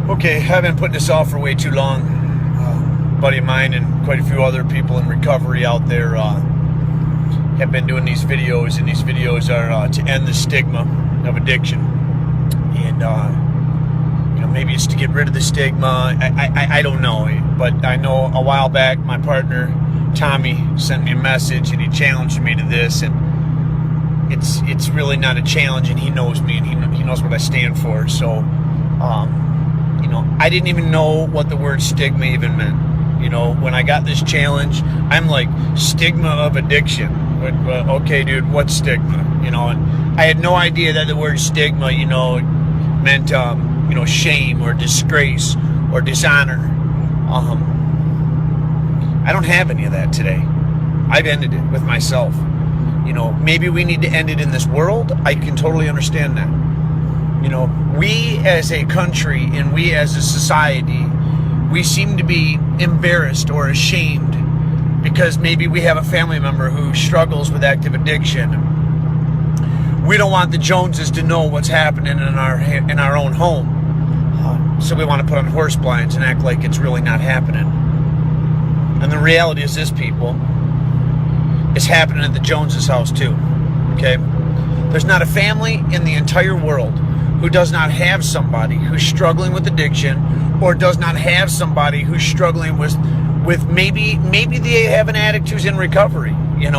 Okay, I've been putting this off for way too long. A buddy of mine and quite a few other people in recovery out there have been doing these videos, and these videos are to end the stigma of addiction. And maybe it's to get rid of the stigma. I don't know, but I know a while back my partner Tommy sent me a message and he challenged me to this, and it's really not a challenge, and he knows me and he knows what I stand for. So I didn't even know what the word stigma even meant. When I got this challenge, I'm like, stigma of addiction. Okay, dude, what's stigma? And I had no idea that the word stigma, meant, shame or disgrace or dishonor. I don't have any of that today. I've ended it with myself. Maybe we need to end it in this world. I can totally understand that. We as a country and we as a society, we seem to be embarrassed or ashamed because maybe we have a family member who struggles with active addiction. We don't want the Joneses to know what's happening in our own home. So we want to put on horse blinds and act like it's really not happening. And the reality is this, people, it's happening at the Joneses' house too. Okay? There's not a family in the entire world who does not have somebody who's struggling with addiction, or does not have somebody who's struggling with maybe they have an addict who's in recovery. I'm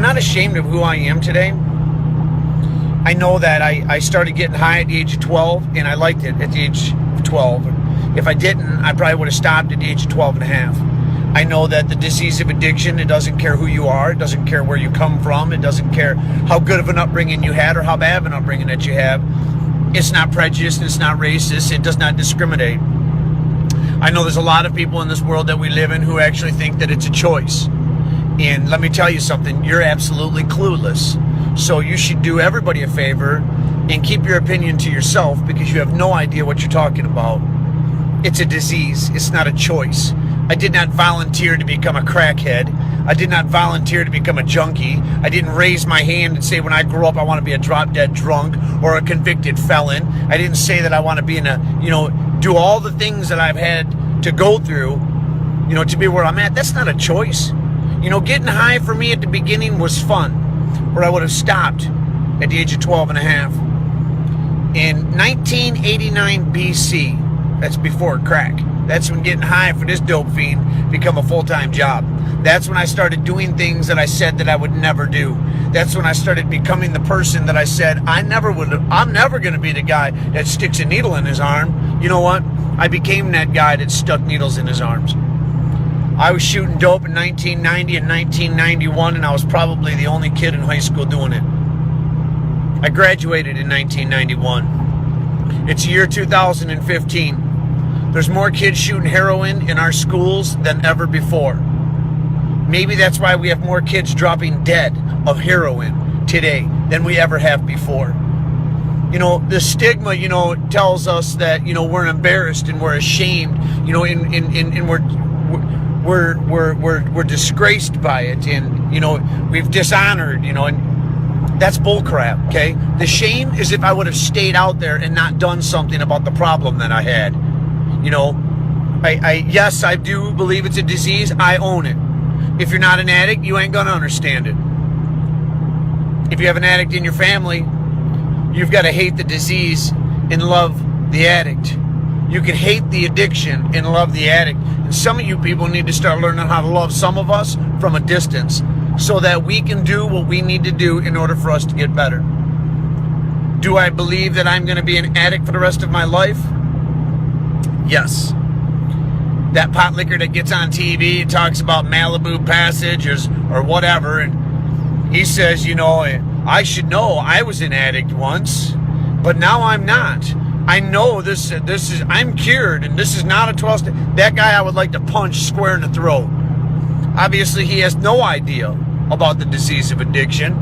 not ashamed of who I am today. I know that I started getting high at the age of 12, and I liked it at the age of 12. If I didn't, I probably would have stopped at the age of 12 and a half. I know that the disease of addiction, it doesn't care who you are, it doesn't care where you come from, it doesn't care how good of an upbringing you had or how bad of an upbringing that you have. It's not prejudiced, it's not racist, it does not discriminate. I know there's a lot of people in this world that we live in who actually think that it's a choice. And let me tell you something, you're absolutely clueless. So you should do everybody a favor and keep your opinion to yourself, because you have no idea what you're talking about. It's a disease, it's not a choice. I did not volunteer to become a crackhead. I did not volunteer to become a junkie. I didn't raise my hand and say when I grow up I want to be a drop-dead drunk or a convicted felon. I didn't say that I want to be do all the things that I've had to go through, to be where I'm at. That's not a choice. Getting high for me at the beginning was fun, or I would have stopped at the age of 12 and a half. In 1989 BC, that's before crack. That's when getting high for this dope fiend become a full-time job. That's when I started doing things that I said that I would never do. That's when I started becoming the person that I said I'm never going to be the guy that sticks a needle in his arm. You know what? I became that guy that stuck needles in his arms. I was shooting dope in 1990 and 1991, and I was probably the only kid in high school doing it. I graduated in 1991. It's the year 2015. There's more kids shooting heroin in our schools than ever before. Maybe that's why we have more kids dropping dead of heroin today than we ever have before. The stigma, tells us that, we're embarrassed and we're ashamed, and we're disgraced by it, and, we've dishonored, and that's bullcrap, okay? The shame is if I would have stayed out there and not done something about the problem that I had. Yes, I do believe it's a disease. I own it. If you're not an addict, you ain't gonna understand it. If you have an addict in your family, you've got to hate the disease and love the addict. You can hate the addiction and love the addict. And some of you people need to start learning how to love some of us from a distance, so that we can do what we need to do in order for us to get better. Do I believe that I'm going to be an addict for the rest of my life? Yes. That pot liquor that gets on TV talks about Malibu Passage or whatever, and he says, I should know I was an addict once, but now I'm not. I know this is, I'm cured, and this is not a 12-step. That guy I would like to punch square in the throat. Obviously, he has no idea about the disease of addiction,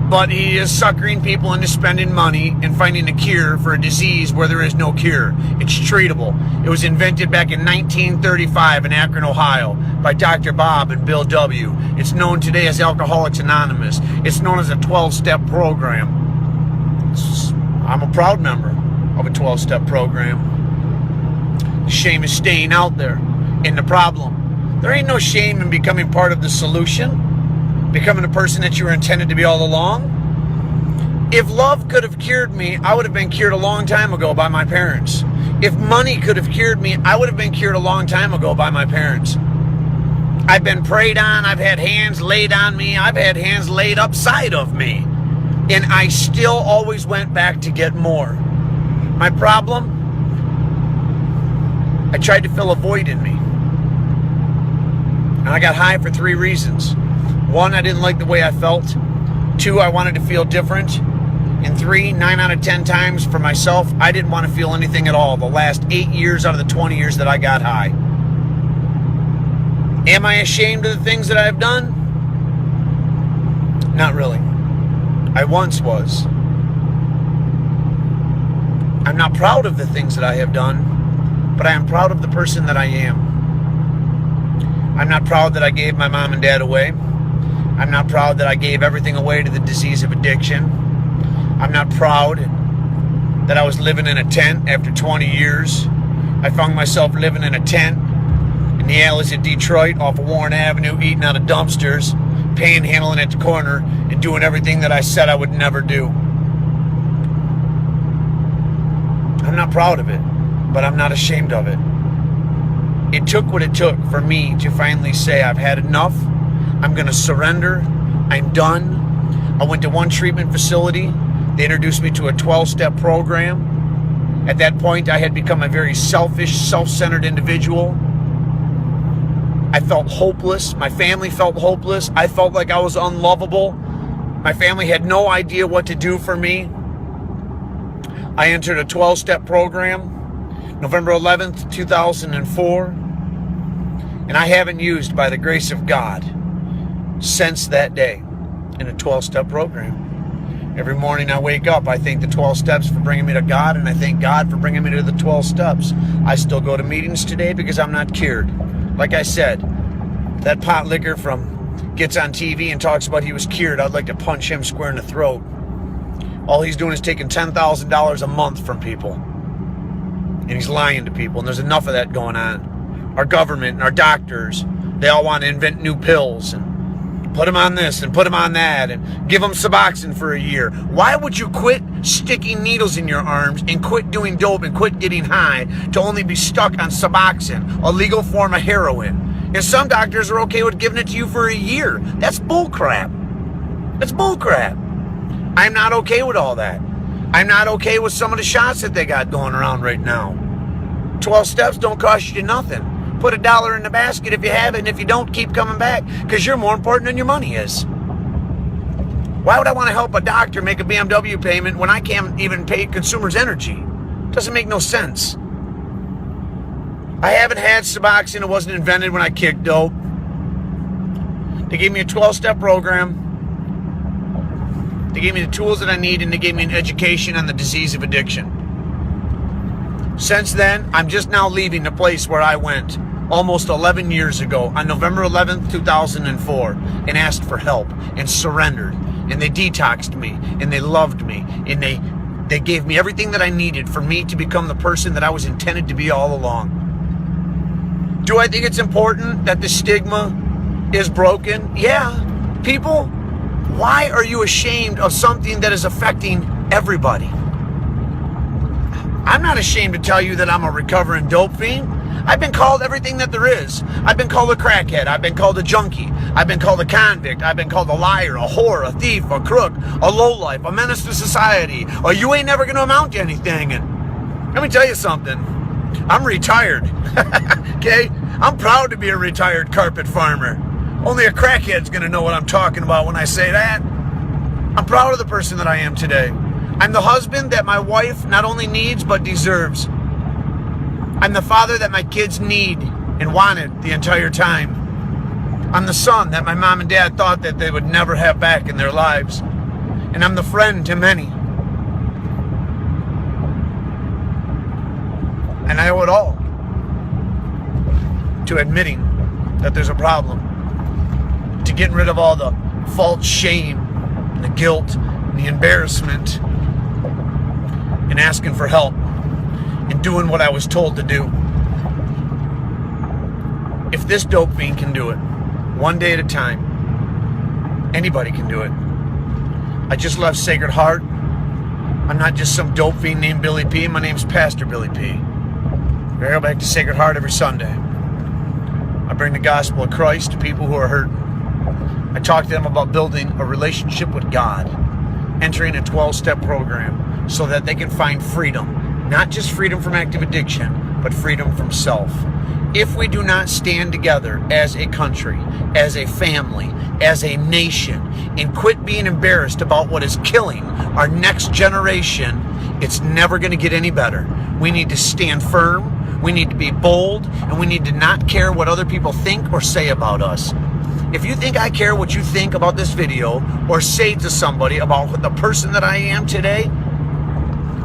but he is suckering people into spending money and finding a cure for a disease where there is no cure. It's treatable. It was invented back in 1935 in Akron, Ohio by Dr. Bob and Bill W. It's known today as Alcoholics Anonymous. It's known as a 12-step program. I'm a proud member of a 12-step program. The shame is staying out there in the problem. There ain't no shame in becoming part of the solution, becoming a person that you were intended to be all along. If love could have cured me, I would have been cured a long time ago by my parents. If money could have cured me, I would have been cured a long time ago by my parents. I've been prayed on, I've had hands laid on me, I've had hands laid upside of me, and I still always went back to get more. My problem? I tried to fill a void in me. And I got high for 3 reasons. 1, I didn't like the way I felt. 2, I wanted to feel different. And 3, 9 out of 10 times for myself, I didn't want to feel anything at all the last 8 years out of the 20 years that I got high. Am I ashamed of the things that I've done? Not really. I once was. I'm not proud of the things that I have done, but I am proud of the person that I am. I'm not proud that I gave my mom and dad away. I'm not proud that I gave everything away to the disease of addiction. I'm not proud that I was living in a tent after 20 years. I found myself living in a tent in the alleys of Detroit off of Warren Avenue, eating out of dumpsters, panhandling at the corner, and doing everything that I said I would never do. I'm not proud of it, but I'm not ashamed of it. It took what it took for me to finally say, I've had enough. I'm going to surrender. I'm done. I went to one treatment facility. They introduced me to a 12-step program. At that point, I had become a very selfish, self-centered individual. I felt hopeless. My family felt hopeless. I felt like I was unlovable. My family had no idea what to do for me. I entered a 12-step program, November 11th, 2004, and I haven't used, by the grace of God, since that day in a 12-step program. Every morning I wake up, I thank the 12 steps for bringing me to God, and I thank God for bringing me to the 12 steps. I still go to meetings today because I'm not cured. Like I said, that pot licker gets on TV and talks about he was cured. I'd like to punch him square in the throat. All he's doing is taking $10,000 a month from people. And he's lying to people, and there's enough of that going on. Our government and our doctors, they all want to invent new pills and put them on this and put them on that and give them Suboxone for a year. Why would you quit sticking needles in your arms and quit doing dope and quit getting high to only be stuck on Suboxone, a legal form of heroin? And some doctors are okay with giving it to you for a year. That's bullcrap. That's bullcrap. I'm not okay with all that. I'm not okay with some of the shots that they got going around right now. 12 steps don't cost you nothing. Put $1 in the basket if you have it, and if you don't, keep coming back, because you're more important than your money is. Why would I want to help a doctor make a BMW payment when I can't even pay Consumers Energy? Doesn't make no sense. I haven't had Suboxone. It wasn't invented when I kicked dope. They gave me a 12-step program. They gave me the tools that I need, and they gave me an education on the disease of addiction. Since then, I'm just now leaving the place where I went almost 11 years ago on November 11th, 2004, and asked for help and surrendered. And they detoxed me, and they loved me, and they gave me everything that I needed for me to become the person that I was intended to be all along. Do I think it's important that the stigma is broken? Yeah. People, why are you ashamed of something that is affecting everybody? I'm not ashamed to tell you that I'm a recovering dope fiend. I've been called everything that there is. I've been called a crackhead. I've been called a junkie. I've been called a convict. I've been called a liar, a whore, a thief, a crook, a lowlife, a menace to society, or you ain't never going to amount to anything. And let me tell you something. I'm retired. Okay? I'm proud to be a retired carpet farmer. Only a crackhead's going to know what I'm talking about when I say that. I'm proud of the person that I am today. I'm the husband that my wife not only needs, but deserves. I'm the father that my kids need and wanted the entire time. I'm the son that my mom and dad thought that they would never have back in their lives. And I'm the friend to many. And I owe it all to admitting that there's a problem, to getting rid of all the false shame, and the guilt, and the embarrassment. and asking for help and doing what I was told to do. If this dope fiend can do it, one day at a time, anybody can do it. I just left Sacred Heart. I'm not just some dope fiend named Billy P. My name's Pastor Billy P. I go back to Sacred Heart every Sunday. I bring the gospel of Christ to people who are hurting. I talk to them about building a relationship with God, entering a 12-step program so that they can find freedom. Not just freedom from active addiction, but freedom from self. If we do not stand together as a country, as a family, as a nation, and quit being embarrassed about what is killing our next generation, it's never going to get any better. We need to stand firm, we need to be bold, and we need to not care what other people think or say about us. If you think I care what you think about this video or say to somebody about the person that I am today,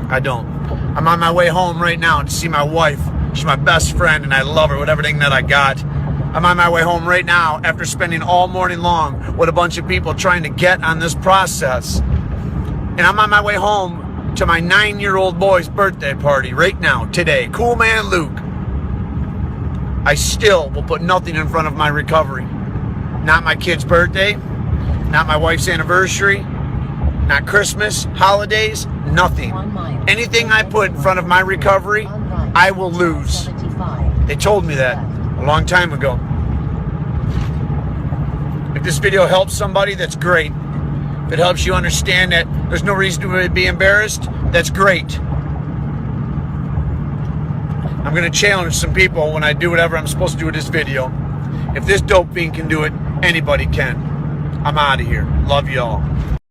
I don't. I'm on my way home right now to see my wife. She's my best friend and I love her with everything that I got. I'm on my way home right now after spending all morning long with a bunch of people trying to get on this process. And I'm on my way home to my 9-year-old boy's birthday party right now, today. Cool Man Luke. I still will put nothing in front of my recovery. Not my kid's birthday, not my wife's anniversary, not Christmas, holidays, nothing. Anything I put in front of my recovery, I will lose. They told me that a long time ago. If this video helps somebody, that's great. If it helps you understand that there's no reason to be embarrassed, that's great. I'm going to challenge some people when I do whatever I'm supposed to do with this video. If this dope fiend can do it, anybody can. I'm out of here. Love y'all.